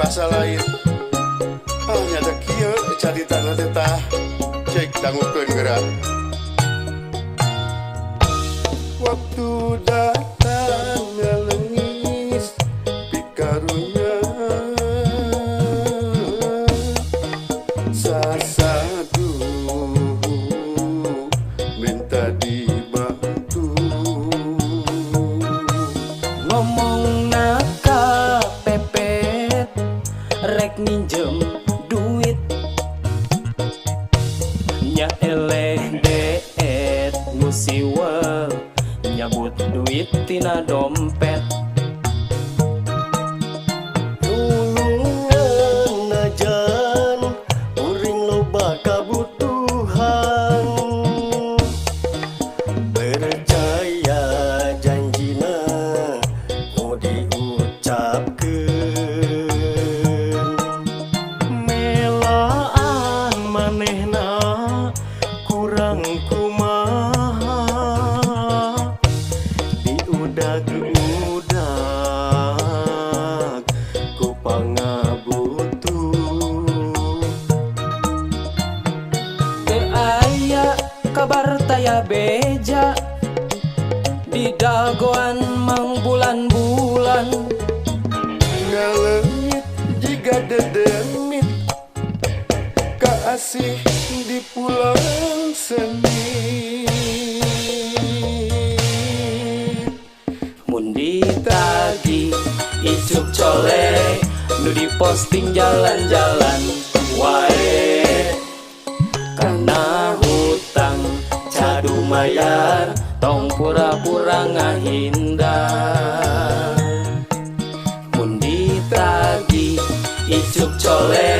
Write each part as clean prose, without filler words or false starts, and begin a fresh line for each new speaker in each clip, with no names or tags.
bahasa lain. Nyata kieu caritana teh tah cek dangukeun gerak. Waktu datang ngelengis pikarunya sasadu minta dibantu.
Ngomong naka pepet rek minjem duit nya eleh deet musiwel nyabut duit tina dompet.
Nulungan najan uring loba kabutuhan, percaya janjina nu diucapkeun. Melaan manehna kurang kumaha diudag-udag ku pangabutuh.
Teu aya kabar taya beja di dagoan mang bulan-bulan.
Ngalengit jiga dedemit kaasih di pulau seni.
Mun ditagi icuk cole nu diposting jalan-jalan wae karena hutang cadu mayar tong pura-pura ngahindar. Mun ditagi icuk cole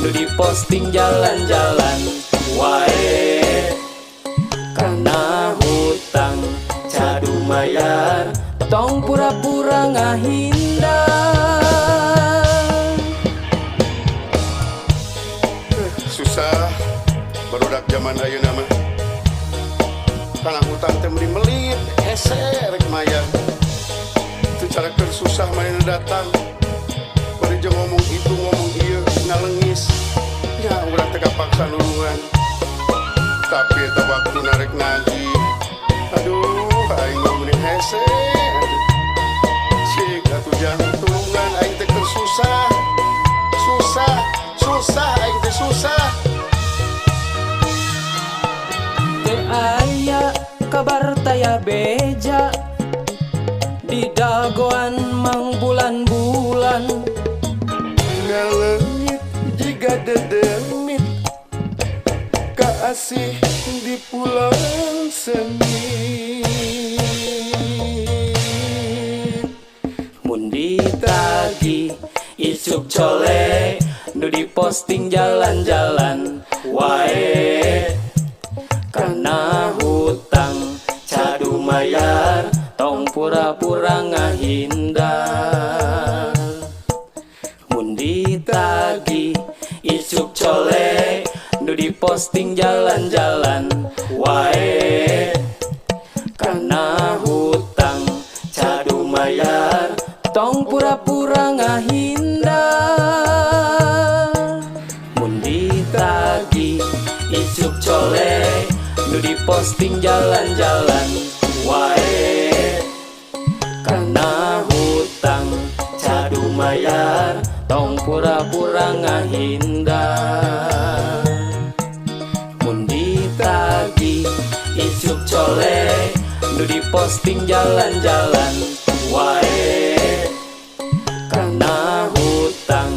nu diposting jalan-jalan wae karena hutang cadu mayar tong pura-pura ngahindar.
Susah barudak zaman ayeuna mah. Kana hutang teh meuli melit hese rek mayar. Teu carakeun susah main datang. Bari jeung ngomong itu ngomong ieu ngalengis. Ya urang teh kapaksa nulungan. Tapi eta waktu narek ngaji. Aduh, aing mah mending hese. Cik atuh jantungan aing teh keur susah. Susah aing teh susah.
Teu aya kabar taya beja di dagoan mang bulan-bulan.
Ngalengit jiga dedemit kaasih di pulau seni.
Mun ditagi icuk cole nu diposting jalan-jalan wae karena hutang cadu mayar tong pura-pura ngahindar. Mun ditagi icuk cole nu diposting jalan-jalan wae karena hutang cadu mayar tong pura-pura ngahindar. Mun ditagi icuk cole nu diposting jalan-jalan wae karena hutang cadu mayar tong pura-pura ngahindar. Mun ditagi icuk cole nu diposting jalan-jalan wae karena hutang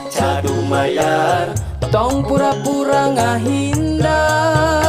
cadu mayar tong pura-pura ngahindar.